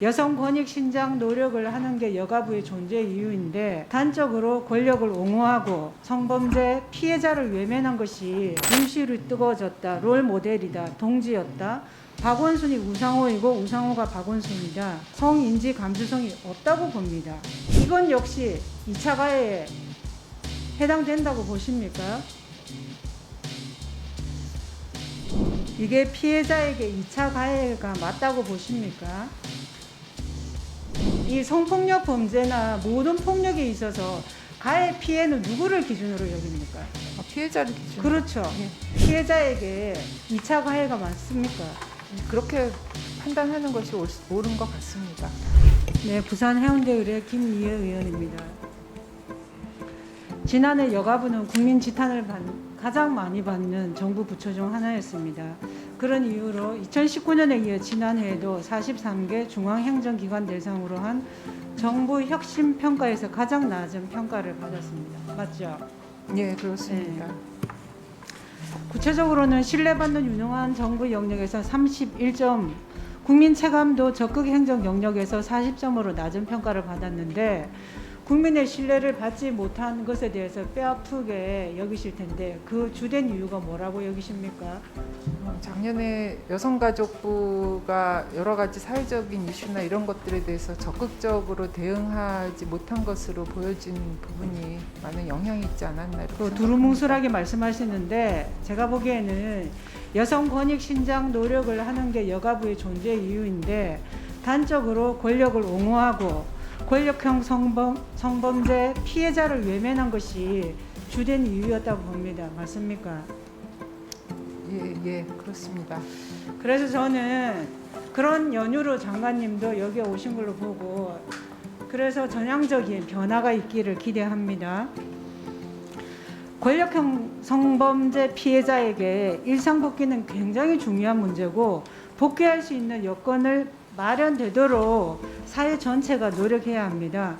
여성 권익 신장 노력을 하는 게 여가부의 존재 이유인데 단적으로 권력을 옹호하고 성범죄 피해자를 외면한 것이 눈시울이 뜨거워졌다. 롤 모델이다. 동지였다. 박원순이 우상호이고 우상호가 박원순이다. 성인지 감수성이 없다고 봅니다. 이건 역시 2차 가해에 해당된다고 보십니까? 이게 피해자에게 2차 가해가 맞다고 보십니까? 이 성폭력 범죄나 모든 폭력에 있어서 가해 피해는 누구를 기준으로 여깁니까? 피해자를 기준으로. 그렇죠. 예. 피해자에게 2차 가해가 맞습니까? 그렇게 판단하는 것이 옳은 것 같습니다. 네, 부산 해운대의뢰 김미애 의원입니다. 지난해 여가부는 국민 지탄을 가장 많이 받는 정부 부처 중 하나였습니다. 그런 이유로 2019년에 이어 지난해에도 43개 중앙행정기관 대상으로 한 정부 혁신 평가에서 가장 낮은 평가를 받았습니다. 맞죠? 예, 그렇습니다. 네. 구체적으로는 신뢰받는 유능한 정부 영역에서 31점, 국민 체감도 적극 행정 영역에서 40점으로 낮은 평가를 받았는데 국민의 신뢰를 받지 못한 것에 대해서 뼈아프게 여기실 텐데 그 주된 이유가 뭐라고 여기십니까? 작년에 여성가족부가 여러 가지 사회적인 이슈나 이런 것들에 대해서 적극적으로 대응하지 못한 것으로 보여진 부분이 많은 영향이 있지 않았나 이렇게 생각합니다. 두루뭉술하게 말씀하시는데 제가 보기에는 여성 권익 신장 노력을 하는 게 여가부의 존재 이유인데 단적으로 권력을 옹호하고 권력형 성범죄 피해자를 외면한 것이 주된 이유였다고 봅니다. 맞습니까? 예, 그렇습니다. 그래서 저는 그런 연유로 장관님도 여기에 오신 걸로 보고 그래서 전향적인 변화가 있기를 기대합니다. 권력형 성범죄 피해자에게 일상복귀는 굉장히 중요한 문제고 복귀할 수 있는 여건을 마련되도록 사회 전체가 노력해야 합니다.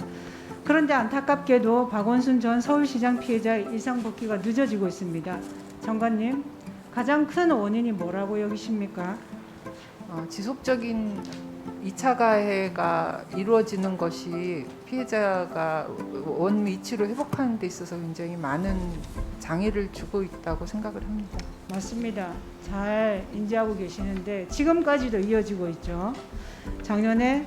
그런데 안타깝게도 박원순 전 서울시장 피해자의 일상복귀가 늦어지고 있습니다. 장관님, 가장 큰 원인이 뭐라고 여기십니까? 지속적인 2차 가해가 이루어지는 것이 피해자가 원위치로 회복하는 데 있어서 굉장히 많은 장애를 주고 있다고 생각을 합니다. 맞습니다. 잘 인지하고 계시는데 지금까지도 이어지고 있죠. 작년에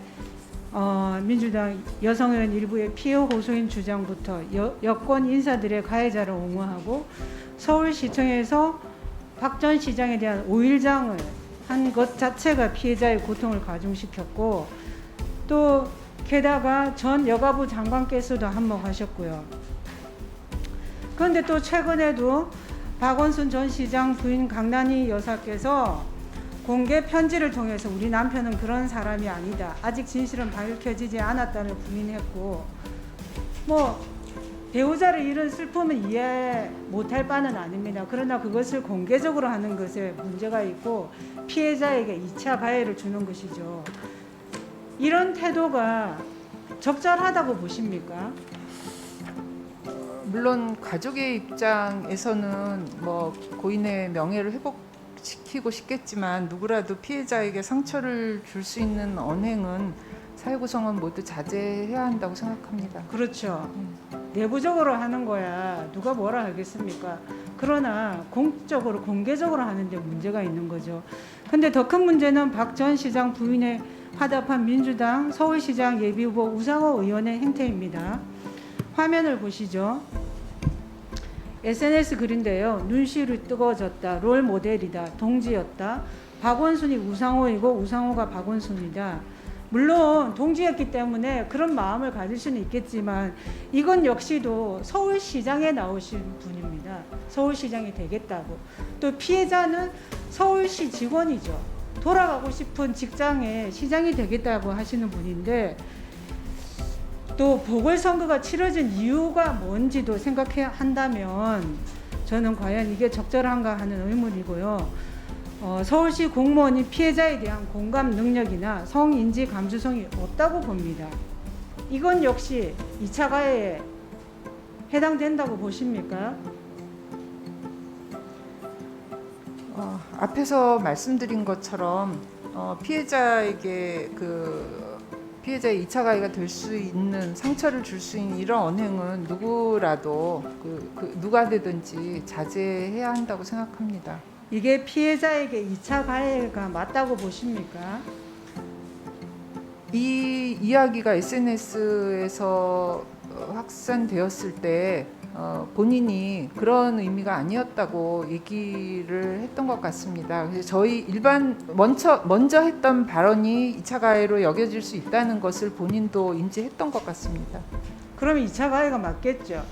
민주당 여성의원 일부의 피해 호소인 주장부터 여권 인사들의 가해자를 옹호하고 서울시청에서 박 전 시장에 대한 5일장을 한 것 자체가 피해자의 고통을 가중시켰고 또 게다가 전 여가부 장관께서도 한몫하셨고요. 그런데 또 최근에도 박원순 전 시장 부인 강난희 여사께서 공개 편지를 통해서 우리 남편은 그런 사람이 아니다. 아직 진실은 밝혀지지 않았다는 부인했고 배우자를 잃은 슬픔은 이해 못할 바는 아닙니다. 그러나 그것을 공개적으로 하는 것에 문제가 있고 피해자에게 2차 가해를 주는 것이죠. 이런 태도가 적절하다고 보십니까? 물론 가족의 입장에서는 고인의 명예를 회복시키고 싶겠지만 누구라도 피해자에게 상처를 줄 수 있는 언행은 사회 구성원 모두 자제해야 한다고 생각합니다. 그렇죠. 내부적으로 하는 거야 누가 뭐라 하겠습니까? 그러나 공적으로 공개적으로 하는데 문제가 있는 거죠. 근데 더 큰 문제는 박 전 시장 부인의 화답한 민주당 서울시장 예비후보 우상호 의원의 행태입니다. 화면을 보시죠. SNS 글인데요. 눈시울이 뜨거워졌다. 롤 모델이다. 동지였다. 박원순이 우상호이고 우상호가 박원순이다. 물론 동지였기 때문에 그런 마음을 가질 수는 있겠지만 이건 역시도 서울시장에 나오신 분입니다. 서울시장이 되겠다고. 또 피해자는 서울시 직원이죠. 돌아가고 싶은 직장에 시장이 되겠다고 하시는 분인데 또 보궐선거가 치러진 이유가 뭔지도 생각해야 한다면 저는 과연 이게 적절한가 하는 의문이고요. 서울시 공무원이 피해자에 대한 공감 능력이나 성인지 감수성이 없다고 봅니다. 이건 역시 2차 가해에 해당된다고 보십니까? 앞에서 말씀드린 것처럼 피해자에게 피해자의 2차 가해가 될 수 있는 상처를 줄 수 있는 이런 언행은 누구라도 누가 되든지 자제해야 한다고 생각합니다. 이게 피해자에게 2차 가해가 맞다고 보십니까? 이 이야기가 SNS에서 확산되었을 때 본인이 그런 의미가 아니었다고 얘기를 했던 것 같습니다. 그래서 저희 먼저 했던 발언이 2차 가해로 여겨질 수 있다는 것을 본인도 인지했던 것 같습니다. 그러면 2차 가해가 맞겠죠.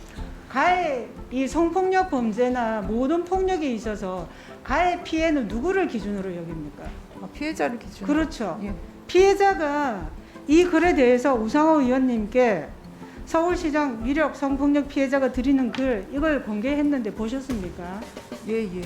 가해, 이 성폭력 범죄나 모든 폭력에 있어서 가해 피해는 누구를 기준으로 여깁니까? 피해자를 기준으로. 그렇죠. 예. 피해자가 이 글에 대해서 우상호 의원님께 서울시장 위력 성폭력 피해자가 드리는 글 이걸 공개했는데 보셨습니까? 예, 예.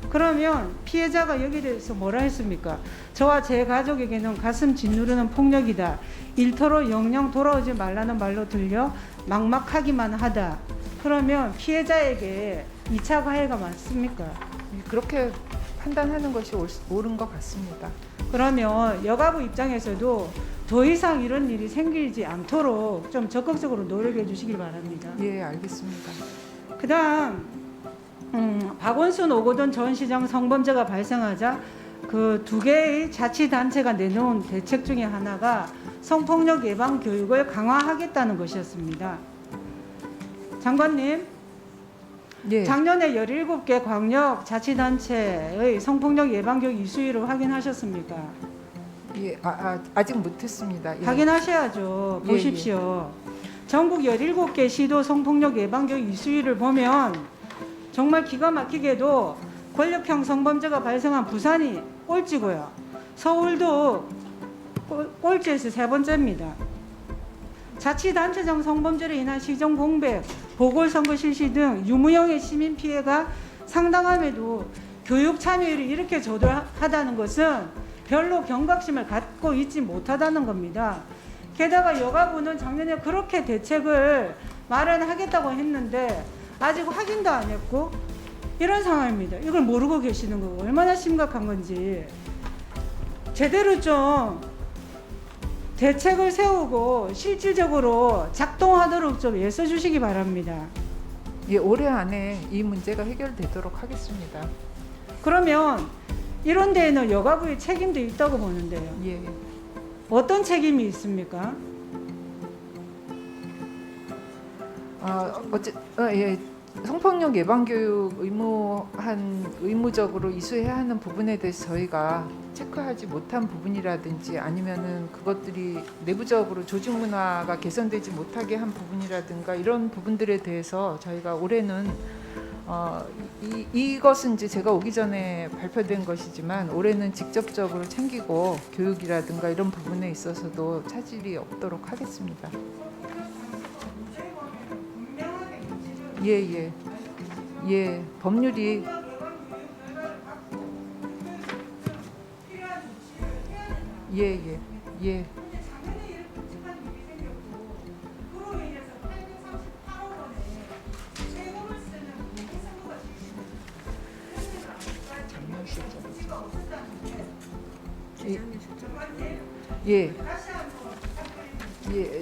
그러면 피해자가 여기에 대해서 뭐라 했습니까? 저와 제 가족에게는 가슴 짓누르는 폭력이다. 일터로 영영 돌아오지 말라는 말로 들려 막막하기만 하다. 그러면 피해자에게 2차 가해가 맞습니까? 그렇게 판단하는 것이 옳은 것 같습니다. 그러면 여가부 입장에서도 더 이상 이런 일이 생기지 않도록 좀 적극적으로 노력해 주시길 바랍니다. 예, 알겠습니다. 그다음 박원순 오거돈 전 시장 성범죄가 발생하자 그 두 개의 자치단체가 내놓은 대책 중에 하나가 성폭력 예방 교육을 강화하겠다는 것이었습니다. 장관님, 예. 작년에 17개 광역 자치단체의 성폭력 예방 교육 이수위를 확인하셨습니까? 예, 아직 못했습니다. 예. 확인하셔야죠. 예, 보십시오. 전국 17개 시도 성폭력 예방교육 이수위를 보면 정말 기가 막히게도 권력형 성범죄가 발생한 부산이 꼴찌고요. 서울도 꼴찌에서 3번째입니다. 자치단체장 성범죄로 인한 시정 공백, 보궐선거 실시 등 유무형의 시민 피해가 상당함에도 교육 참여율이 이렇게 저조하다는 것은 별로 경각심을 갖고 있지 못하다는 겁니다. 게다가 여가부는 작년에 그렇게 대책을 마련하겠다고 했는데 아직 확인도 안 했고 이런 상황입니다. 이걸 모르고 계시는 거고 얼마나 심각한 건지 제대로 좀 대책을 세우고 실질적으로 작동하도록 좀 애써 주시기 바랍니다. 예, 올해 안에 이 문제가 해결되도록 하겠습니다. 그러면 이런 데에는 여가부의 책임도 있다고 보는데요. 예. 어떤 책임이 있습니까? 예. 성폭력 예방 교육 의무적으로 이수해야 하는 부분에 대해서 저희가 체크하지 못한 부분이라든지 아니면은 그것들이 내부적으로 조직 문화가 개선되지 못하게 한 부분이라든가 이런 부분들에 대해서 저희가 올해는 이것은 이제 제가 오기 전에 발표된 것이지만 올해는 직접적으로 챙기고 교육이라든가 이런 부분에 있어서도 차질이 없도록 하겠습니다. 예. 법률이 예. 예.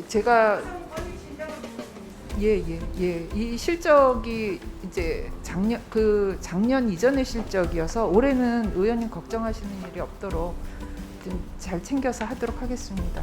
제가 이 실적이 이제 작년 이전의 실적이어서 올해는 의원님 걱정하시는 일이 없도록 좀 잘 챙겨서 하도록 하겠습니다.